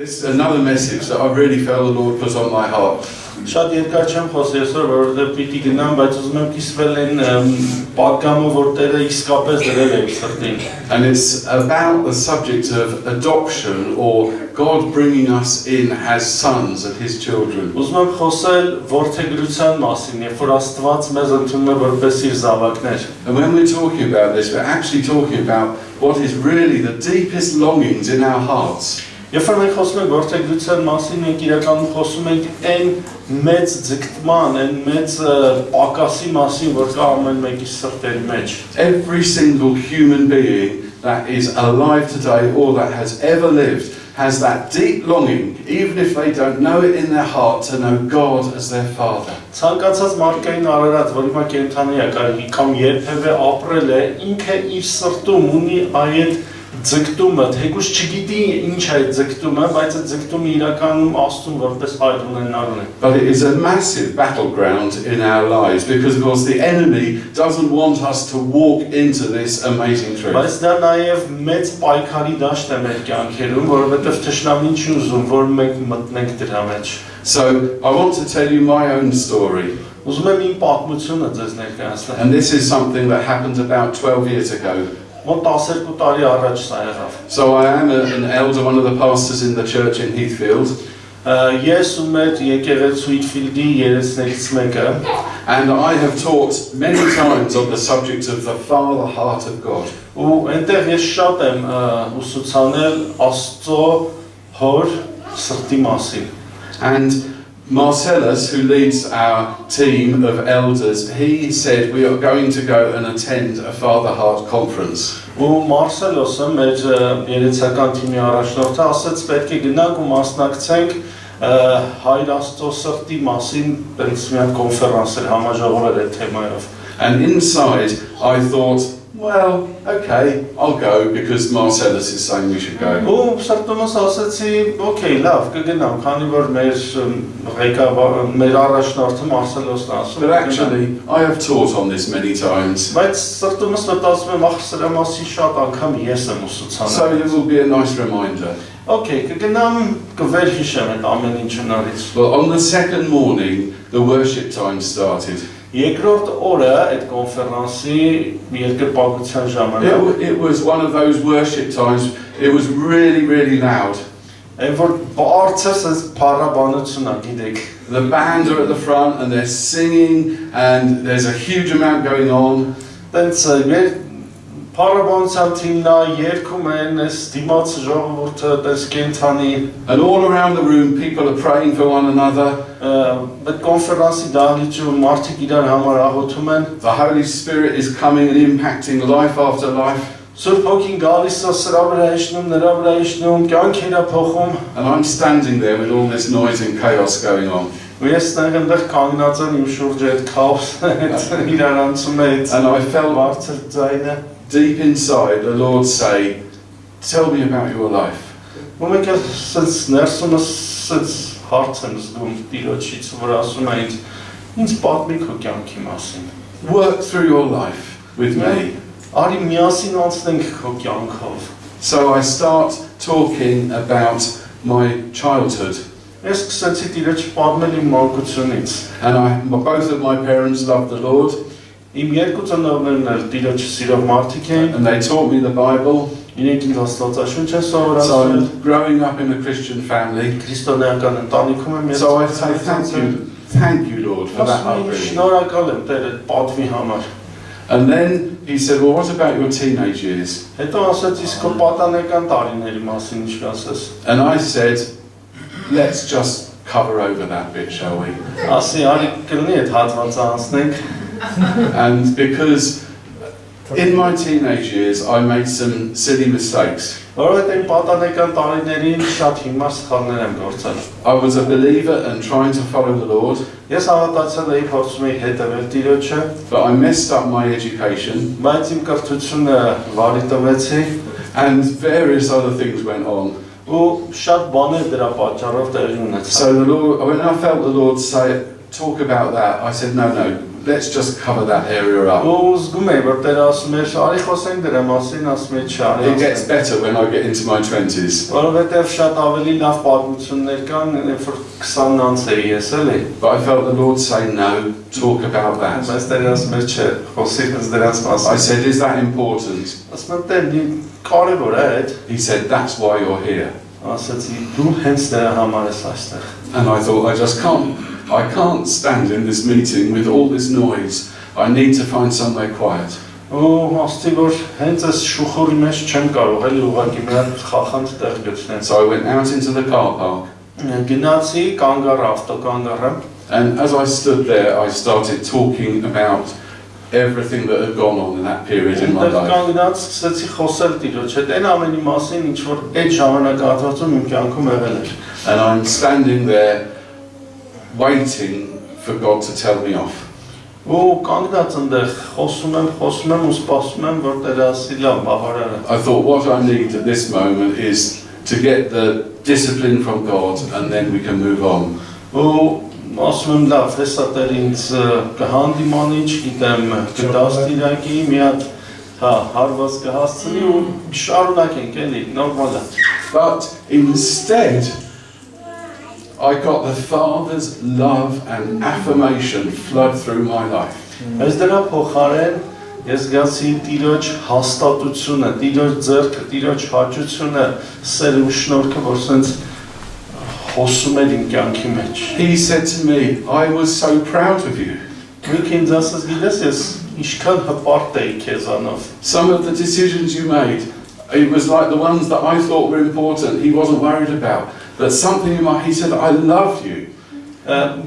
This is another message that I really felt the Lord put on my heart. Շատ երկար չեմ խոսել այսօր, որովհետև պիտի գնամ, բայց ուզում եմ կիսվել այն պատգամը, որ Տերը իսկապես դրել է սրտին։ And it's about the subject of adoption or God bringing us in as sons of His children. Ուզում եմ խոսել որդեգրության մասին, երբ որ Աստված մեզ ընդունում է որպես իր զավակներ։ And when we're talking about this, we're actually talking about what is really the deepest longings in our hearts. Երբ որ մենք խոսում ենք որդեգրության մասին, մենք իրականում խոսում ենք այն մեծ ձգտման, այն մեծ պակասի մասին, որ կա ամեն մեկի սրտերի մեջ։ Every single human being that is alive today or that has ever lived has that deep longing, even if they don't know it in their heart, to know God as their Father. Ցանկացած մարդկային արարած, որ հիմա կենթանի է կամ երբևէ ապրել է, ինքը իր սրտում ունի այդ ձգտումը, թեկուզ չգիտի ինչ է այդ ձգտումը, բայց այդ ձգտումը իրականում Աստծուն որպես հայր ունենալն է։ But it is a massive battleground in our lives because of course the enemy doesn't want us to walk into this amazing truth. Բայց դա նաև մեծ պայքարի դաշտ է մեր կյանքերում, որովհետև թշնամին չի ուզում, որ մենք մտնենք դրա մեջ։ So I want to tell you my own story. Ուզում եմ իմ պատմությունը ձեզ ներկայացնել։ And this is something that happened about 12 years ago. Մոտ 12 տարի առաջ սա եղավ։ So I am an elder, one of the pastors in the church in Heathfield. Ես ու մեր եկեղեցու Heathfield-ի երեցներից մեկը, and I have taught many times on the subject of the Father heart of God. Ու այնտեղ ես շատ եմ ուսուցանել Աստծո հոր սրտի մասին։ And Marcellus, who leads our team of elders, he said we are going to go and attend a Father Heart conference. Ու Մարսելոսը մեր երեցական թիմի առաջնորդը ասաց պետք է գնանք ու մասնակցենք Հայր Աստծո սրտի մասին այնպես մի հատ կոնֆերանս էր համաժողովել այդ թեմայով։ And inside I thought, well, okay, I'll go because Marcellus is saying we should go. Ու սրտումս ասացի, okay, լավ, կգնամ, քանի որ մեր առաջնորդը Մարսելոսն ասում։ But actually, I have taught on this many times. Բայց սրտումս մտածում եմ, ախ, սրա մասին շատ անգամ ես եմ ուսուցանել։ So it will be a nice reminder. Okay, կգնամ, կվերհիշեմ այդ ամեն ինչը նորից։ Well, on the second morning, the worship time started. Երկրորդ օրը այդ կոնֆերանսի երկրպագության ժամանակ It was one of those worship times. It was really, really loud. Այն որ բարձր sense փառաբանություն է, գիտեք։ The band are at the front and they're singing and there's a huge amount going on. Տենց փառաբանության թիմն է, երգում են, այս դիմաց ժողովուրդը, տես կենթանի։ And all around the room people are praying for one another. Այդ կոնֆերանսի դահլիճում մարդիկ իրար համար աղոթում են։ The Holy Spirit is coming and impacting life after life. Սուրբ Հոգին գալիս է սրա վրա իջնում, նրա վրա իջնում, կյանքեր է փոխում։ And I'm standing there with all this noise and chaos going on. Ու ես այնտեղ կանգնած եմ իմ շուրջը այդ քաոսը իրարանցում է այդ And I felt բարձր ձայնը։ deep inside the Lord say, tell me about your life. Ու մենք sense ներսումս sense հարց եմ զգում Տիրոջից, որ ասում է ինձ պատմի քո կյանքի մասին։ Work through your life with me. Արի միասին անցնենք քո կյանքով։ So I start talking about my childhood. Ես սկսեցի Տիրոջ պատմել իմ մանկությունից։ And both of my parents loved the Lord. Իմ երկու ծնողներն էլ Տիրոջ սիրող մարդիկ էին։ And they taught me the Bible. Իրենք ինձ Աստվածաշունչ են So սովորացրել։ I'm growing up in a Christian family. Քրիստոնեական ընտանիքում եմ ես։ So I say thank you Lord for that upbringing. Շնորհակալ եմ Տեր այդ պատվի համար։ And then he said, well, what about your teenage years? Հետո ասաց իսկ քո պատանեկան տարիների մասին ինչ կասես։ And I said, let's just cover over that bit, shall we? Ասի արի կլինի այդ հատվածը անցնենք։ And because in my teenage years I made some silly mistakes. Որովհետև պատանեկան տարիներին շատ հիմար սխալներ եմ գործել։ I was a believer and trying to follow the Lord. Ես հավատացել էի փորձում էի հետևել Տիրոջը, but I messed up my education. Բայց իմ կրթությունը վարի տվեցի, and various other things went on. Ու շատ բաներ դրա պատճառով տեղի ունեցան։ So the Lord, when I felt the Lord say talk about that, I said no, let's just cover that area up. Ու զգում եմ, որ Տերը ասում է, արի խոսենք դրա մասին, ասում է չարի։ It gets better when I get into my 20s. Որովհետև շատ ավելի լավ պատմություններ կան, երբ որ 20-ն անց էի ես էլի։ But I felt the Lord say, no, talk about that. Բայց Տերը ասում է, չէ, խոսի հենց դրանց I մասին։ said, is that important? Ասում եմ, Տեր, կարևոր է այդ։ He said, that's why you're here. Ասացի, դու հենց դրա համար ես այստեղ։ And I thought, I can't stand in this meeting with all this noise. I need to find somewhere quiet. Ու ասացի, որ հենց այս շուխուրի մեջ չեմ կարող էլի ուղղակի մի հատ խախանդ տեղ գտնել։ So I went out into the car park. Գնացի կանգառ ավտոկանգառը։ And as I stood there, I started talking about everything that had gone on in that period in my life. Կանգնած սկսեցի խոսել Տիրոջ հետ այն ամենի մասին, ինչ որ այդ ժամանակահատվածում իմ կյանքում եղել էր։ And I'm standing there waiting for God to tell me off. Ու կանգնած այնտեղ խոսում եմ ու սպասում եմ, որ Տերը ասի լավ, բավարար է։ I thought what I need at this moment is to get the discipline from God and then we can move on. Ու ասում եմ լավ, հեսա Տերը ինձ կհանդիմանի, չգիտեմ, կդաստիարակի, մի հատ հարված կհասցնի ու շարունակենք էլի, նորմալ է։ But instead, I got the Father's love and affirmation flood through my life. Այս դրա փոխարեն ես զգացի Տիրոջ հաստատությունը, Տիրոջ ձեռքը, Տիրոջ հաճությունը, սերը ու շնորհքը, որ սենց խոսում էր իմ կյանքի մեջ։ He said to me, I was so proud of you. Ինքը ինձ ասաց, գիտես, ես ինչքան հպարտ էի քեզանով։ Some of the decisions you made, it was like the ones that I thought were important, he wasn't worried about. But something in he said, I love you.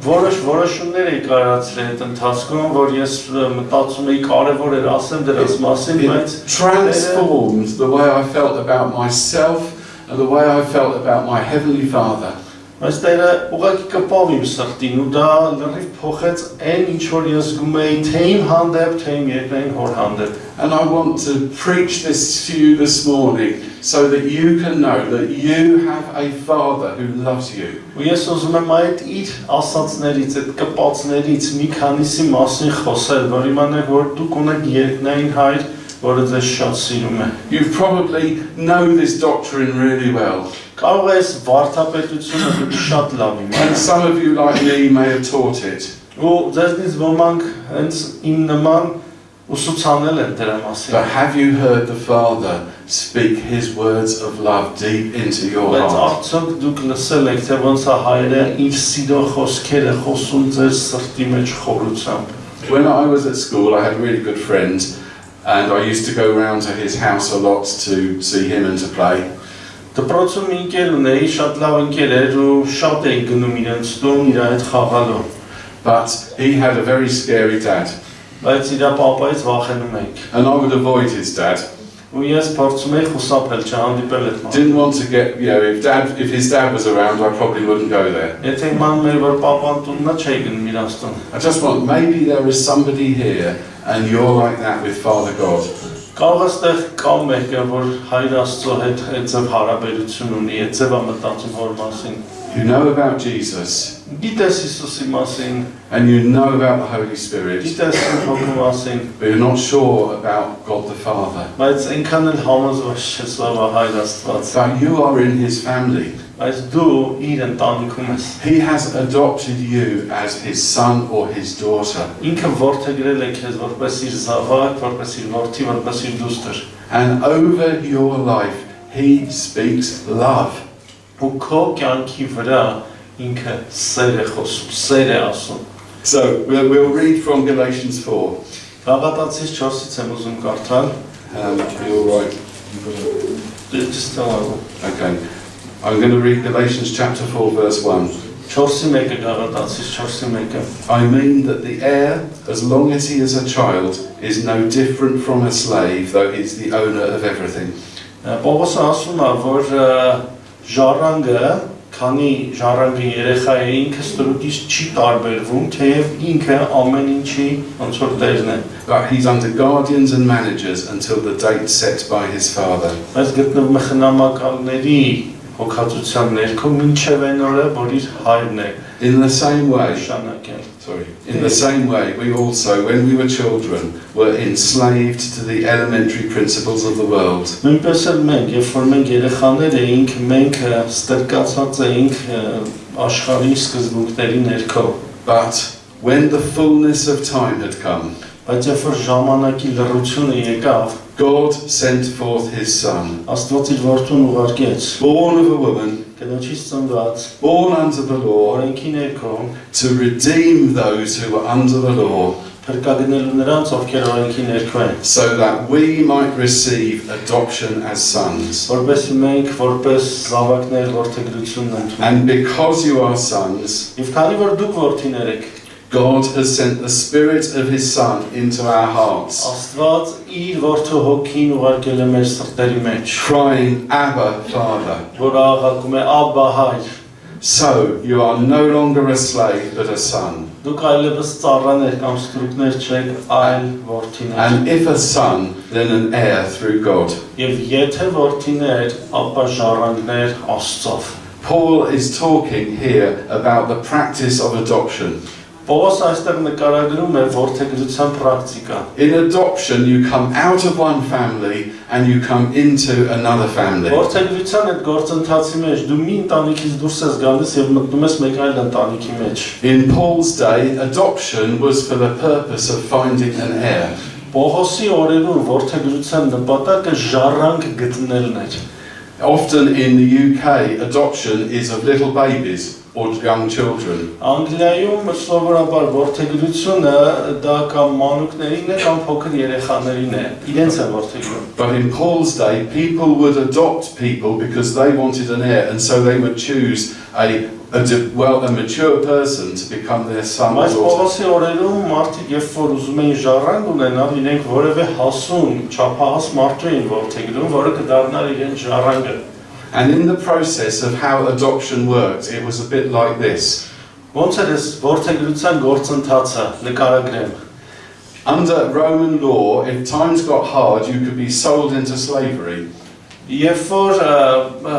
Որոշումներ էի կայացրել այդ ընթացքում, որ ես մտածում էի կարևոր էր ասեմ դրանց մասին, բայց transformed the way I felt about myself and the way I felt about my Heavenly Father. Բայց Տերը ուղղակի կպավ իմ սրտին ու դա լրիվ փոխեց այն ինչ որ ես զգում էի թե իմ հանդեպ, թե իմ երկրային հոր հանդեպ։ And I want to preach this to you this morning so that you can know that you have a Father who loves you. Ու ես ուզում եմ այդ իր ասածներից, այդ կպածներից մի քանիսի մասին խոսել, որ իմանաք որ դուք ունեք երկնային Հայր, որը ձեզ շատ սիրում է։ You probably know this doctrine really well. Կարող ես վարդապետությունը դուք շատ լավ And իմանաք։ some of you like me may have taught it. Ու ձեզնից ոմանք հենց իմ նման ուսուցանել են դրա մասին։ But have you heard the Father speak his words of love deep into your Բայց heart? արդյոք դուք լսել եք, թե ոնց է Հայրը իր սիրո խոսքերը խոսում ձեր սրտի մեջ խորությամբ։ When I was at school, I had a really good friend, and I used to go round to his house a lot to see him and to play. Դպրոցում ինքեր ունեի շատ լավ ընկեր էր ու շատ էի գնում իրենց տուն իր հետ խաղալու։ But he had a very scary dad. Բայց իր պապայից վախենում էի։ And I would avoid his dad. Ու ես փորձում էի խուսափել, չհանդիպել այդ մարդուն։ Didn't want to get, if his dad was around, I probably wouldn't go there. Եթե իմանում էր, որ պապան տունն է, չէի գնում իրանց տուն։ I just want, maybe there is somebody here and you're like that with Father God. Կարող է ստեղ կա մեկը, որ Հայր Աստծո հետ այդպես հարաբերություն ունի, այդպես է մտածում հոր մասին։ You know about Jesus Գիտես Հիսուսի մասին, and you know about the Holy Spirit, գիտես Հոգու մասին, but you're not sure about God the Father. բայց այնքան էլ համոզված չես, որ Հայր Աստված։ But you are in his family. Բայց դու իր ընտանիքում ես։ He has adopted you as his son or his daughter. Ինքը որդեգրել է քեզ որպես իր զավակ, որպես իր որդի, որպես իր դուստր։ And over your life, he speaks love. Ու քո կյանքի վրա ինքը սեր է խոսում, սեր է ասում։ So we'll read from Galatians 4. Գաղատացիս 4-ից եմ ուզում կարդալ։ You're right. Just tell me. Okay. I'm going to read Galatians chapter 4, verse 1. 4-ի 1-ը Գաղատացիս 4-ի 1-ը։ I mean that the heir, as long as he is a child, is no different from a slave, though he's the owner of everything. Պողոսը ասում է, որ ժառանգը, քանի ժառանգը երեխա է, ինքը ստրուկից չի տարբերվում, թեև ինքը ամեն ինչի ոնց որ տերն է։ But he's under guardians and managers until the date set by his father. Բայց գտնվում է խնամակալների հոգացության ներքո մինչև այն օրը, որ իր հայրն է In the same way, Sorry. in the same way, we also, when we were children, were enslaved to the elementary principles of the world. Նույնպես էլ մենք, երբ որ մենք երեխաներ էինք, մենք ստրկացած էինք աշխարհի սկզբունքների ներքո։ But when the fullness of time had come, Բայց երբ որ ժամանակի լռությունը եկավ, God sent forth his Son, Աստված իր որդուն ուղարկեց, born of a woman, կնոջից ծնված, born under the law, օրենքի ներքո, to redeem those who were under the law, փրկագնելու նրանց, ովքեր օրենքի ներքո են, so that we might receive adoption as sons. որպես մենք որպես զավակներ որդեգրությունն ընդունել։ And because you are sons, Եվ քանի որ դուք որդիներ եք, God has sent the Spirit of his Son into our hearts, Աստված իր որդու հոգին ուղարկել է մեր սրտերի մեջ, crying, Abba, Father. որ աղաղակում է Աբբա հայր, So you are no longer a slave, but a son. դուք այլևս ծառաներ կամ ստրուկներ չեք, այլ որդիներ։ And if a son, then an heir through God. Եվ եթե որդիներ, ապա ժառանգներ Աստծով։ Paul is talking here about the practice of adoption. Պողոս այստեղ նկարագրում է որդեգրության պրակտիկա։ In adoption, you come out of one family and you come into another family. Որդեգրության այդ գործընթացի մեջ դու մի ընտանիքից դուրս ես գալիս եւ մտնում ես մեկ այլ ընտանիքի մեջ։ In Paul's day, adoption was for the purpose of finding an heir. Պողոսի օրերում որդեգրության նպատակը ժառանգ գտնելն էր։ Often in the UK, adoption is of little babies or young children. Անգլիայում սովորաբար որդեգրությունը դա կամ մանուկներին է կամ փոքր երեխաներին է։ Իրենց է որդեգրում։ But in Paul's day, people would adopt people because they wanted an heir, and so they would choose a mature person to become their son or Բայց daughter. Պողոսի օրերում մարդիկ երբ որ ուզում էին ժառանգ ունենալ, իրենք որևէ հասուն, չափահաս մարդու էին որդեգրում, որը կդառնար իրենց ժառանգը։ And in the process of how adoption worked, it was a bit like this. Ոնց էր այս որդեգրության գործընթացը նկարագրեմ։ Under Roman law, if times got hard, you could be sold into slavery. Երբ որ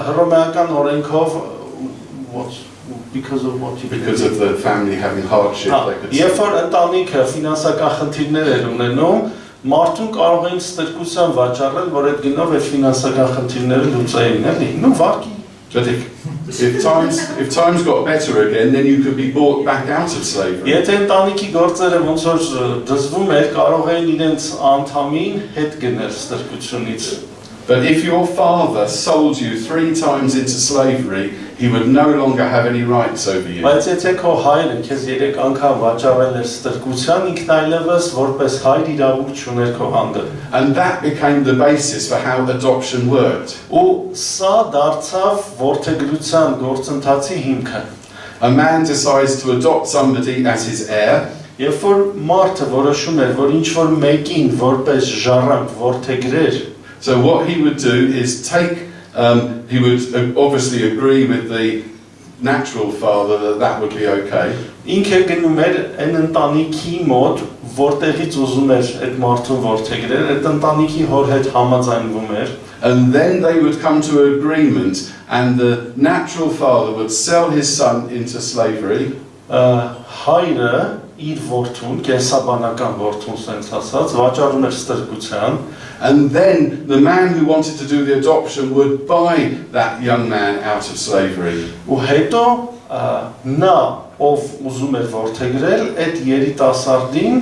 հռոմեական օրենքով because of what you Because of the family having hardship, they could Երբ որ ընտանիքը ֆինանսական խնդիրներ էր ունենում, մարդուն կարող էին ստրկության վաճառել, որ այդ գնով այդ ֆինանսական խնդիրները լուծեին, էլի։ Նու վարկի։ But if times got better again, then you could be bought back out of slavery. Եթե ընտանիքի գործերը ոնց որ դզվում էր, կարող էին իրենց անդամին հետ գնել ստրկությունից։ But if your father sold you 3 times into slavery, he would no longer have any rights over you. Բայց եթե քո հայրը քեզ 3 անգամ վաճառել էր ստրկության, ինքն այլևս որպես հայր իրավունք չուներ քո հանդեպ։ And that became the basis for how adoption worked. Ու սա դարձավ որդեգրության գործընթացի հիմքը։ A man decides to adopt somebody as his heir, Երբ որ մարդը որոշում էր, որ ինչ որ մեկին որպես ժառանգ որդեգրեր, so what he would do is he would obviously agree with the natural father that would be okay. ինքը գնում էր այն ընտանիքի մոտ, որտեղից ուզում էր այդ մարդուն որդեգրել, այդ ընտանիքի հոր հետ համաձայնվում էր։ And then they would come to an agreement, and the natural father would sell his son into slavery. Հայրը իր որդուն, կենսաբանական որդուն սենց ասած, վաճառում էր ստրկության։ And then the man who wanted to do the adoption would buy that young man out of slavery. Ու հետո նա, ով ուզում էր որդեգրել, այդ երիտասարդին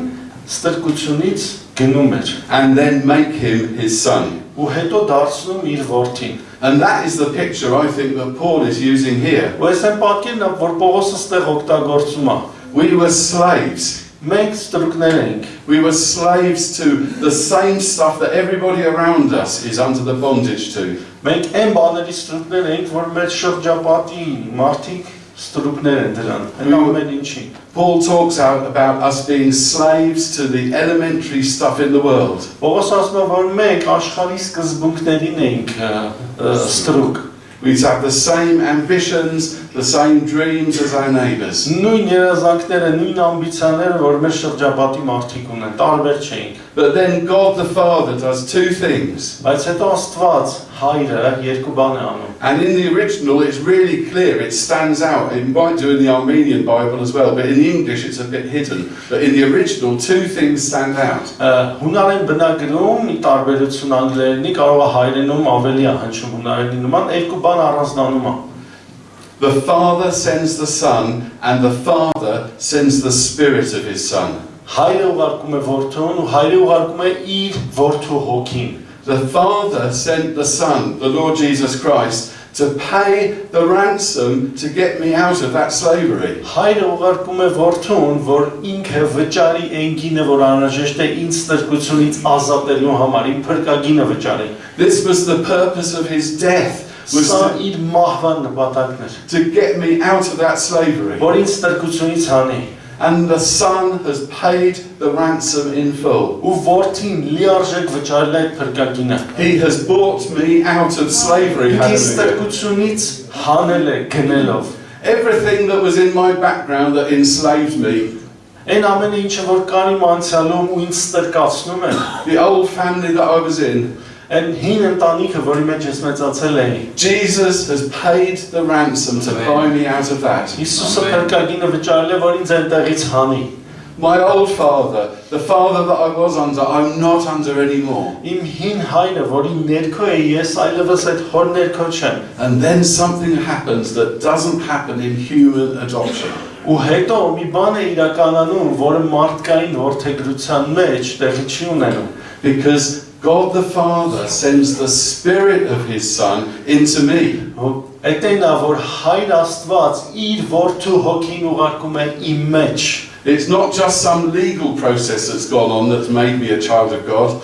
ստրկությունից գնում էր։ And then make him his son. Ու հետո դարձնում իր որդին։ And that is the picture I think that Paul is using here. Ու այս այն պատկերն է, որ Պողոսը ստեղ օգտագործում է։ We were slaves. Մենք ստրուկներ ենք։ We were slaves to the same stuff that everybody around us is under the bondage to. Մենք այն բաների ստրուկներ ենք, որ մեր շրջապատի մարդիկ ստրուկներ են դրան։ Այն ամեն ինչի։ Paul talks out about us being slaves to the elementary stuff in the world. Պողոս ասում է, որ մենք աշխարհի սկզբունքներին ենք ստրուկ։ We have the same ambitions, the same dreams as our neighbours. Նույն երազանքները, նույն ամբիցիաները, որ մեր շրջապատի մարդիկ ունեն, տարբեր չենք։ But then God the Father does two things. Բայց հետո Աստված հայրը երկու բան է անում։ And in the original, it's really clear, it stands out. It might do in the Armenian Bible as well, but in the English it's a bit hidden. But in the original, two things stand out. Հունարեն բնագրում ի տարբերություն անգլերենի կարող է հայերենում ավելի է հնչում հունարենի նման երկու բան առանձնանում է։ The Father sends the Son, and the Father sends the Spirit of His Son. Հայրը ուղարկում է որդուն ու հայրը ուղարկում է իր որդու հոգին։ The Father sent the Son, the Lord Jesus Christ, to pay the ransom to get me out of that slavery. Հայրը ուղարկում է որդուն, որ ինքը վճարի այն գինը, որ անհրաժեշտ է ինձ ստրկությունից ազատելու համար, իմ փրկագինը վճարի։ This was the purpose of His death, was Սա իր մահվան նպատակն էր, to get me out of that slavery. որ ինձ ստրկությունից հանի։ And the Son has paid the ransom in full. Ու որդին լիարժեք վճարել է այդ փրկագինը։ He has bought me out of slavery. Ինձ Hallelujah. ստրկությունից հանել է գնելով։ Everything that was in my background that enslaved me, Այն ամենը ինչը որ կար իմ անցյալում ու ինձ ստրկացնում է, the old family that I was in, այն հին ընտանիքը, որի մեջ ես մեծացել էի, Jesus has paid the ransom to buy me out of that. Հիսուսը փրկագինը վճարել է, որ ինձ այնտեղից հանի։ My old father, the father that I was under, I'm not under anymore. Իմ հին հայրը, որի ներքո է ես, այլևս այդ հոր ներքո չեմ։ And then something happens that doesn't happen in human adoption. Ու հետո մի բան է իրականանում, որը մարդկային որդեգրության մեջ տեղի չի ունենում։ Because God the Father sends the Spirit of His Son into me. Այդտեղն է, որ հայր Աստված իր որդու հոգին ուղարկում է իմ մեջ։ It's not just some legal process that's gone on that's made me a child of God.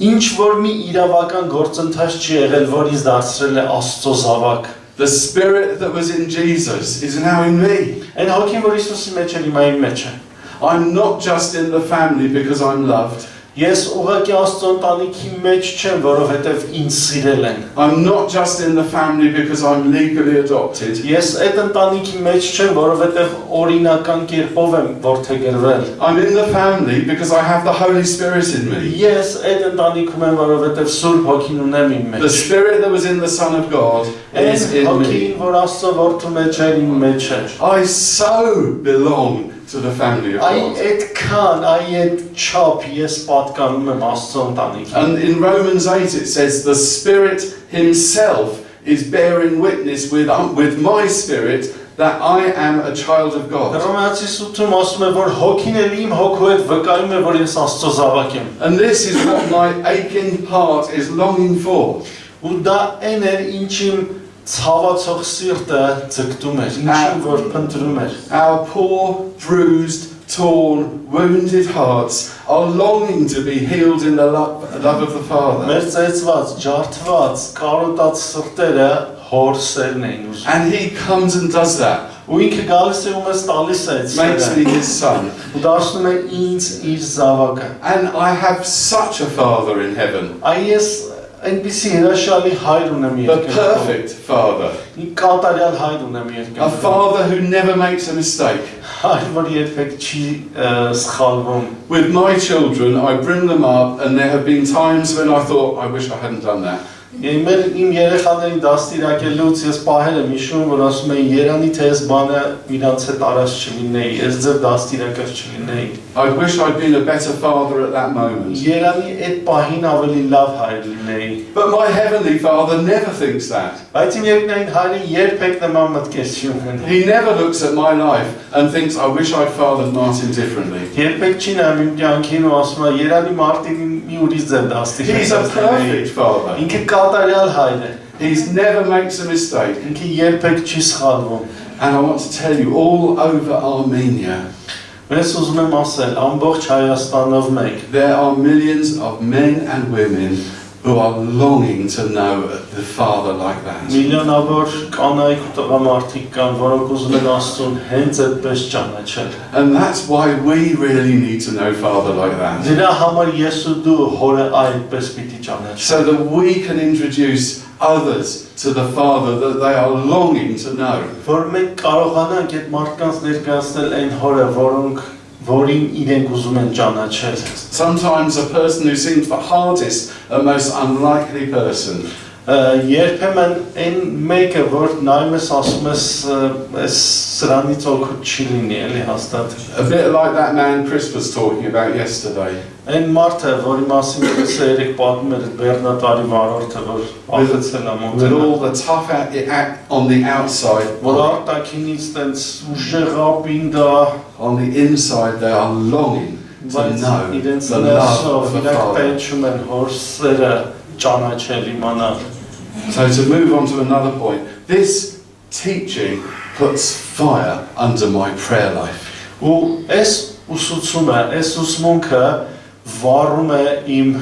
Ինչ որ մի իրավական գործընթաց չի եղել, որ ինձ դարձրել է Աստծո զավակ։ The Spirit that was in Jesus is now in me. Այն հոգին, որ Հիսուսի մեջ է, հիմա իմ մեջ է։ I'm not just in the family because I'm loved. Ես ուղղակի Աստծո ընտանիքի մեջ չեմ, որովհետև ինձ սիրել են։ I'm not just in the family because I'm legally adopted. Ես այդ ընտանիքի մեջ չեմ, որովհետև օրինական կերպով եմ որդեգրվել։ I'm in the family because I have the Holy Spirit in me. Ես այդ ընտանիքում եմ, որովհետև Սուրբ Հոգին ունեմ իմ The մեջ։ Spirit that was in the Son of God is Այն in me. հոգին, որ Աստծո որդու մեջ է, իմ մեջ է։ I so belong to the family of Այ God. այդքան, այդ չափ ես պատկանում եմ Աստծո ընտանիքին։ And in Romans 8 it says, the Spirit Himself is bearing witness with my spirit that I am a child of God. Հռոմեացի 8-ում ասում է, որ հոգին էլ իմ հոգու հետ վկայում է, որ ես Աստծո զավակ եմ։ And this is what my aching heart is longing for. Ու դա այն է, ինչ իմ ցավացող սիրտը ձգտում էր, ինչին որ փնտրում էր։ Our poor, bruised, torn, wounded hearts are longing to be healed in the love of the Father. Մեր ծեծված, ջարդված, կարոտած սրտերը հոր սերն էին ուզում։ And He comes and does that. Ու ինքը գալիս է ու մեզ տալիս է այդ Makes me սերը։ His son. Ու դարձնում է ինձ իր զավակը։ And I have such a Father in heaven. Այս այնպիսի հրաշալի հայր ունեմ The երկրում։ perfect Father. Կատարյալ հայր ունեմ A երկրում։ Father who never makes a mistake. Հայր, որ երբեք չի սխալվում։ With my children, I bring them up, and there have been times when I thought, I wish I hadn't done that. Իմ երեխաների դաստիարակելուց ես պահել եմ հիշում, որ ասում էին երանի թե այս բանը իրանց հետ արած չլինեի, այս ձև դաստիարակած չլինեի։ I wish I'd been a better father at that moment. Երանի այդ պահին ավելի լավ հայր լինեի։ But my heavenly Father never thinks that. Բայց իմ երկնային հայրը երբեք նման մտքեր չի ունենում։ He never looks at my life and thinks, I wish I'd fathered Martin differently. Երբեք չի նայում իմ կյանքին ու ասում է երանի Մարտինին մի ուրիշ ձև He's a դաստիարակած։ perfect Father. Ինքը կատարյալ հայր է։ He never makes a mistake. Ինքը երբեք չի սխալվում։ And I want to tell you, all over Armenia, Ես ուզում եմ ասել, ամբողջ Հայաստանով մեկ, there are millions of men and women who are longing to know the Father like that. միլիոնավոր կանայք ու տղամարդիկ կան, որոնք ուզում են Աստծուն հենց այդպես ճանաչել։ And that's why we really need to know Father like that. Դրա համար ես ու դու հորը այդպես պիտի ճանաչենք։ So that we can introduce others to the Father that they are longing to know. Որ մենք կարողանանք այդ մարդկանց ներկայացնել այն հորը, որին իրենք ուզում են ճանաչել։ Sometimes a person who seems the hardest and most unlikely person. Երբեմն այն մեկը, որ նայում ես ասում ես սրանից օգուտ չի լինի, էլի հաստատ։ A bit like that man Chris was talking about yesterday. Այն մարդը, որի մասին ես երեք պատմում էր Բեռնատարի վարորդը, որ աղեցել է With all մոտենա։ the tough on the outside, Որ արտաքինից տենց ուժեղապին դա, on the inside they are longing to բայց know իրենց the love ներսով of the իրենք Father. պենչում են հոր սերը ճանաչել իմանալ։ So to move on to another point, this teaching puts fire under my prayer life. Ու այս ուսուցումը, այս ուսմունքը վառում է իմ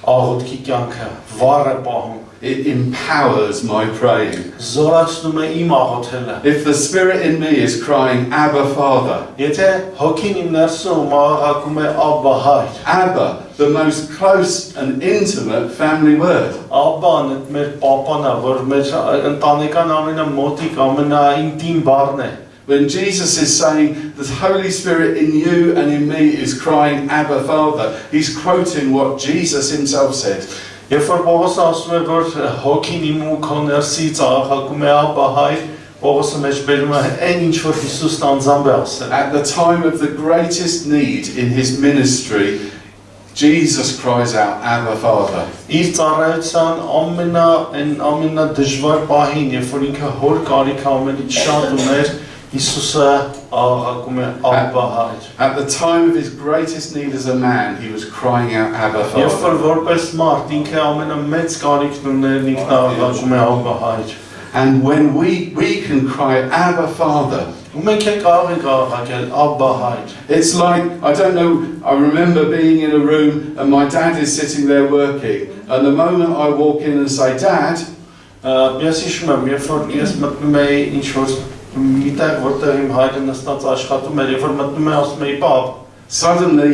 աղոթքի կյանքը, վառ է պահում, It empowers my praying. զորացնում է իմ աղոթելը։ If the Spirit in me is crying, Abba, Father, Եթե հոգին իմ ներսում աղաղակում է Աբբա հայր, Abba, the most close and intimate family word. Աբբան այդ մեր պապան է, որ մեր ընտանեկան ամենամոտիկ, ամենաինտիմ բառն է։ When Jesus is saying, the Holy Spirit in you and in me is crying, Abba, Father, he's quoting what Jesus himself said. Երբ որ Պողոսը ասում է, որ հոգին իմ ու քո ներսից աղաղակում է Աբբա հայր, Պողոսը մեջ բերում է այն ինչ որ Հիսուսն անձամբ է ասել։ At the time of the greatest need in his ministry, Jesus cries out, Abba, Father. Իր ծառայության ամենադժվար պահին, երբ որ ինքը հոր կարիքը ամենից շատ ուներ, Հիսուսը աղաղակում է Աբբա հայր։ At the time of his greatest need as a man, he was crying out, Abba, Երբ որ Father. որպես մարդ ինքը ամենամեծ կարիքն ուներ, ինքն աղաղակում է Աբբա հայր։ And when we can cry, Abba, Father, Ու մենք էլ կարող ենք աղաղակել Աբբա հայր։ it's like, I don't know, I remember being in a room and my dad is sitting there working. And the moment I walk in and say, Dad, Ես հիշում եմ, երբ որ ես մտնում էի ինչ-որ միտեղ, որտեղ իմ հայրը նստած աշխատում էր, երբ որ մտնում էի ասում էի պապ, suddenly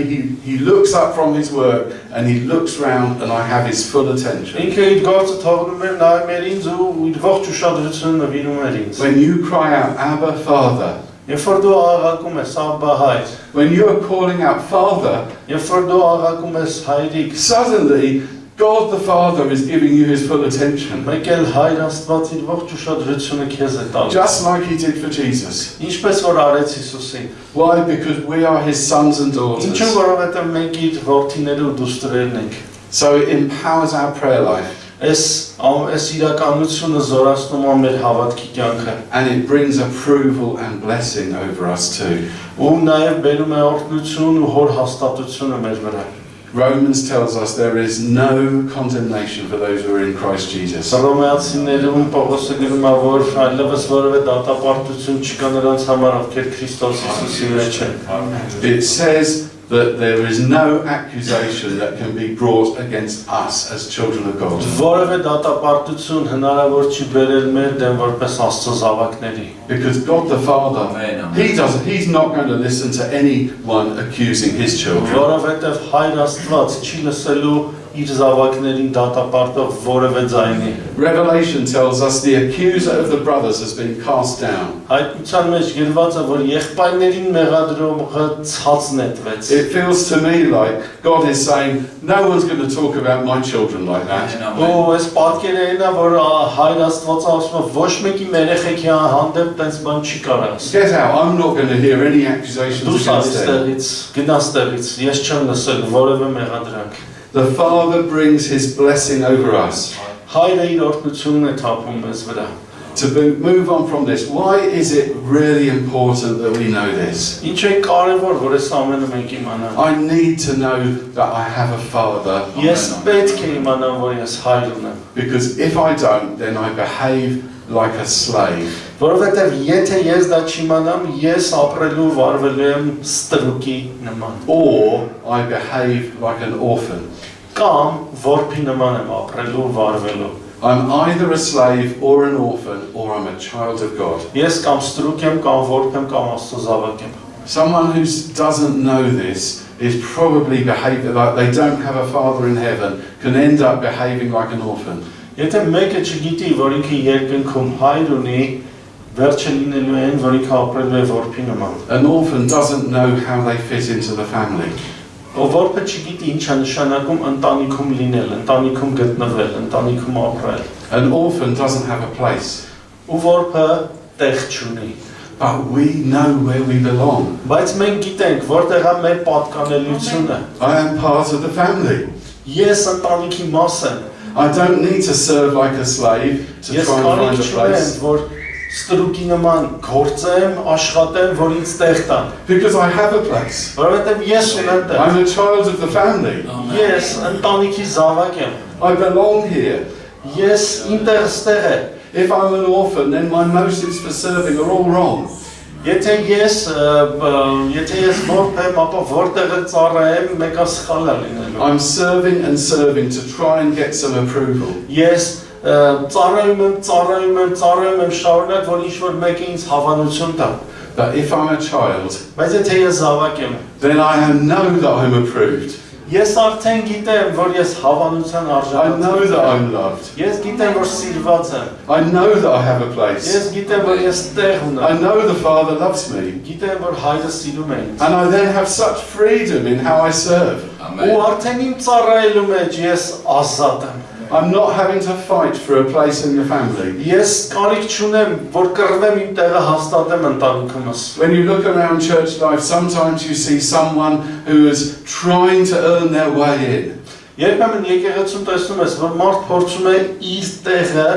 he looks up from his work and he looks round and I have his full attention. ինքը իր գործը թողնում էր, նայում էր ինձ ու իր ողջ ուշադրությունը նվիրում էր ինձ։ When you cry out, Abba, Father, Երբ որ դու աղաղակում ես Աբբա հայր, when you are calling out, Father, երբ որ դու աղաղակում ես հայրիկ, suddenly God the Father is giving you his full attention. մեկ էլ հայր Աստված իր ողջ ուշադրությունը քեզ է տալիս։ Just like he did for Jesus. Ինչպես որ արեց Հիսուսին։ Why? Because we are his sons and daughters. Ինչու որովհետև մենք իր որդիները ու դուստրերն ենք։ So it empowers our prayer life Այս իրականությունը զորացնում է մեր հավատքի կյանքը։ and it brings approval and blessing over us too. Ու նաև բերում է օրհնություն ու հոր հաստատությունը մեր վրա։ Romans tells us there is no condemnation for those who are in Christ Jesus. Հռոմեացիներում Պողոսը գրում է, որ այլևս որևէ դատապարտություն չկա նրանց համար, ովքեր Քրիստոս Հիսուսի մեջ են։ It says that there is no accusation that can be brought against us as children of God. Որևէ դատապարտություն հնարավոր չի բերել մեր դեմ որպես Աստծո զավակների։ Because God the Father, he's not going to listen to anyone accusing his children. Որովհետև Հայր Աստված չի լսելու իր զավակներին դատապարտող որևէ ձայնի։ Revelation tells us the accuser of the brothers has been cast down. Հայտնության մեջ գրված է, որ եղբայրներին մեղադրողը ցած նետվեց։ It feels to me like God is saying, no one's going to talk about my children like that. Ու այս պատկերն է, որ Հայր Աստվածը ասում է, ոչ մեկի երեխեքի հանդեպ տենց բան չի կարող ասել։ Get out, I'm not going to hear any accusations Դուս against them. այստեղից, գնաս տեղից, ես չեմ լսել որևէ մեղադրանք։ The Father brings his blessing over us. Հայրը իր օրհնությունն է թափում մեզ վրա։ To move on from this, why is it really important that we know this? Ինչ է կարևոր, որ այս ամենը մենք իմանանք։ I need to know that I have a Father. Ես պետք է իմանամ, որ ես հայր ունեմ։ Because if I don't, then I behave like a slave. Որովհետև եթե ես դա չիմանամ, ես ապրելու վարվելու եմ ստրուկի նման։ Or I behave like an orphan. Կամ որբի նման եմ ապրելու վարվելու։ I'm either a slave or an orphan, or I'm a child of God. Ես կամ ստրուկ եմ, կամ որբ եմ, կամ Աստծո զավակ եմ։ Someone who doesn't know this is probably behaving like they don't have a Father in heaven, can end up behaving like an orphan. Եթե մեկը չգիտի, որ ինքը երկնքում հայր ունի, վերջը լինելու են, որ ինքը ապրելու է որբի նման։ An orphan doesn't know how they fit into the family. Որբը չգիտի ինչ է նշանակում ընտանիքում լինել, ընտանիքում գտնվել, ընտանիքում ապրել։ An orphan doesn't have a place. Ու որբը տեղ չունի։ But we know where we belong. Բայց մենք գիտենք, որտեղ է մեր պատկանելիությունը։ I am part of the family. Ես ընտանիքի մաս եմ։ I don't need to serve like a slave to Ես try and find կարիք a չունեմ, place. որ ստրուկի նման գործեմ, աշխատեմ, որ ինձ տեղ տան։ Because I have a place. Որովհետև ես ունեմ տեղ։ I'm a child of the family. Ես ընտանիքի զավակ եմ։ I belong here. Ես իմ տեղս տեղ է։ If I'm an orphan, then my motives for serving are all wrong. Եթե ես որբ եմ, ապա որտեղը ծառայեմ, մեկը սխալ է լինելու։ I'm serving and serving to try and get some approval. Ես ծառայում եմ շարունակ, որ ինչ-որ մեկը ինձ հավանություն տա։ But if I'm a child, Բայց եթե ես զավակ եմ, then I know that I'm approved. ես արդեն գիտեմ, որ ես հավանության I know that արժանացել եմ։ I'm loved. Ես գիտեմ, որ սիրված եմ։ I know that I have a place. Ես գիտեմ, որ ես տեղ I ունեմ։ know the Father loves me. Գիտեմ, որ հայրը սիրում է ինձ։ And I then have such freedom in how I serve. Ու արդեն իմ ծառայելու մեջ ես ազատ եմ։ I'm not having to fight for a place in the family. Ես կարիք չունեմ, որ կռվեմ իմ տեղը հաստատեմ ընտանիքումս։ When you look around church life, sometimes you see someone who is trying to earn their way in. Երբեմն եկեղեցում տեսնում ես, որ մարդ փորձում է իր տեղը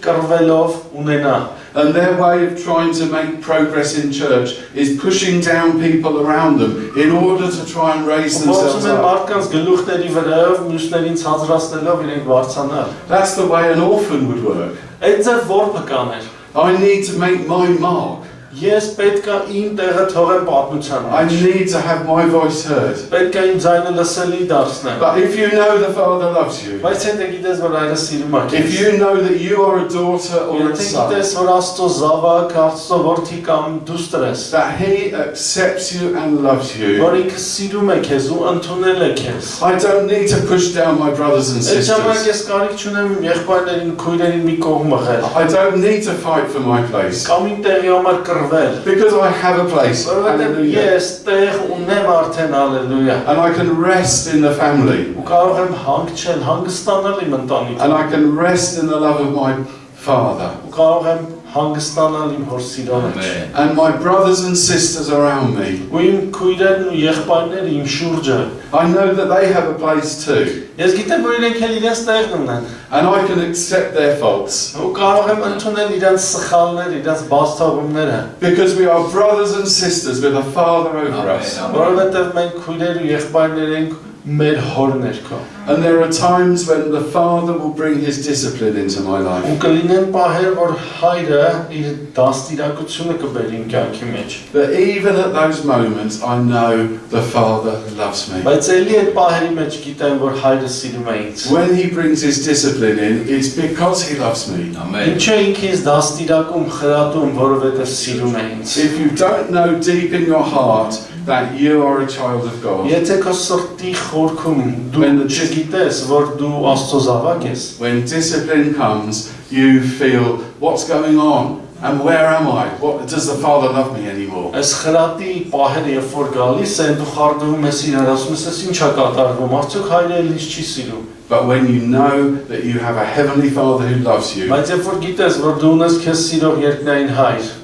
կռվելով ունենա։ And their way of trying to make progress in church is pushing down people around them in order to try and raise themselves Փորձում են up. մարդկանց գլուխների վրայով մյուսներին ցածրացնելով իրենք բարձրանալ։ That's the way an orphan would work. Այդ ձև որբը կաներ։ I need to make my mark. Ես պետք է իմ տեղը թողեմ պատմության I մեջ։ need to have my voice heard. Պետք է իմ ձայնը լսելի դարձնեմ։ But if you know the Father loves you, Բայց եթե գիտես, որ հայրը սիրում է if քեզ, you know that you are a daughter or a եթե son, գիտես, որ Աստծո զավակ, Աստծո որդի կամ դուստր ես, that He accepts you and loves you, որ ինքը սիրում է քեզ ու ընդունել է քեզ։ I don't need to push down my brothers and Այդ ժամանակ sisters. ես կարիք չունեմ եղբայրներին, քույրերին մի կողմ մղել, I don't need to fight for my place. կամ իմ տեղի համար կռվել, Because I have a place. որովհետև Hallelujah. ես տեղ ունեմ արդեն, հալելույա։ And I can rest in the family. Ու կարող եմ հանգչել, հանգստանալ իմ ընտանիքում։ And I can rest in the love of my Father. Ու կարող եմ հանգստանալ իմ հոր սիրո մեջ։ And my brothers and sisters around me, Ու իմ քույրերն ու եղբայրները իմ շուրջը, I know that they have a place too. ես գիտեմ, որ իրենք էլ իրենց տեղն ունեն։ And I can accept their faults. Ու կարող եմ ընդունել իրենց սխալները, իրենց բացթողումները, Because we are brothers and sisters with a Father over us. որովհետև մենք քույրեր ու եղբայրներ ենք մեր հոր ներքո։ And there are times when the Father will bring His discipline into my life. Ու կլինեն պահեր, որ հայրը իր դաստիարակությունը կբերի իմ կյանքի մեջ։ But even at those moments, I know the Father loves me. Բայց էլի այդ պահերի մեջ գիտեմ, որ հայրը սիրում է ինձ։ When He brings His discipline in, it's because He loves me. Ինչու է ինքը ինձ դաստիարակում, խրատում, որովհետև սիրում է ինձ։ If you don't know deep in your heart that you are a child of God, Եթե քո սրտի խորքում դու When the- չգիտես, որ դու Աստծո զավակ ես, when discipline comes, you feel, what's going on? And where am I? What, does the Father love me anymore? այս խրատի պահերը երբ որ գալիս են, դու խառնվում ես իրար, ասում ես, «Էս ինչ է կատարվում, արդյոք հայրը ինձ չի սիրում»։ But when you know that you have a Heavenly Father who loves you, Բայց երբ որ գիտես, որ դու ունես քեզ սիրող երկնային հայր,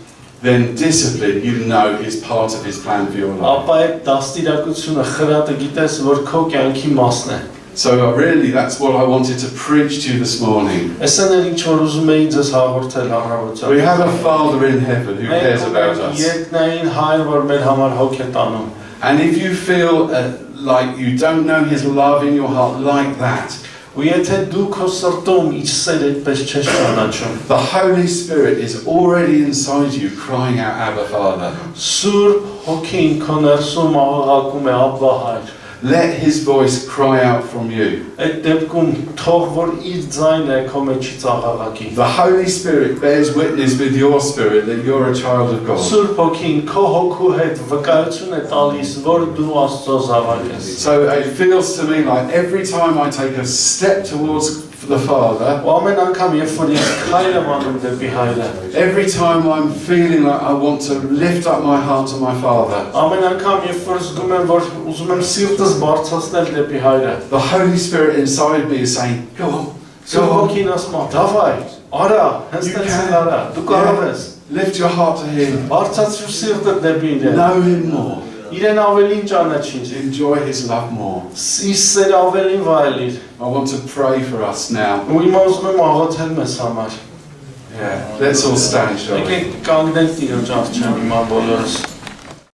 then discipline, you know, is part of His plan for your life. ապա այդ դաստիարակությունը, խրատը գիտես, որ քո կյանքի մասն է։ So really, that's what I wanted to preach to you this morning. Էսեն էր ինչ որ ուզում էի ձեզ հաղորդել առավոտյան։ We have a Father in heaven who cares about us. Երկնային հայր, որ մեր համար հոգ է տանում։ And if you feel like you don't know His love in your heart like that, Ու եթե դու քո սրտում իր սերը այդպես չես ճանաչում, the Holy Spirit is already inside you crying out, Abba, Father. Սուրբ հոգին քո ներսում աղաղակում է Աբբա հայր։ Let His voice cry out from you. Այդ դեպքում թող որ իր ձայնը քո մեջից աղաղակի։ The Holy Spirit bears witness with your spirit that you're a child of God. Սուրբ հոգին քո հոգու հետ վկայություն է տալիս, որ դու Աստծո զավակ ես։ So it feels to me like every time I take a step towards the Father, Ու ամեն անգամ երբ որ ես քայլ եմ անում դեպի Հայրը, every time I'm feeling like I want to lift up my heart to my Father, ամեն անգամ երբ որ զգում եմ որ ուզում եմ սիրտս բարձրացնել դեպի Հայրը, the Holy Spirit inside me is saying, go on, Սուրբ Հոգին ասում է, «Դավայ, արա, հենց You տենց can. արա, դու կարող ես»։ lift your heart to Him, Բարձրացրու սիրտդ դեպի իրեն։ know Him more, Իրեն ավելին ճանաչիր։ enjoy His love more. Իր սերը ավելին վայելիր։ I want to pray for us now. Ու հիմա ուզում եմ աղոթել մեզ համար։ Yeah, let's all stand, shall we? Եկեք կանգնենք Տիրոջ առջև հիմա բոլորս։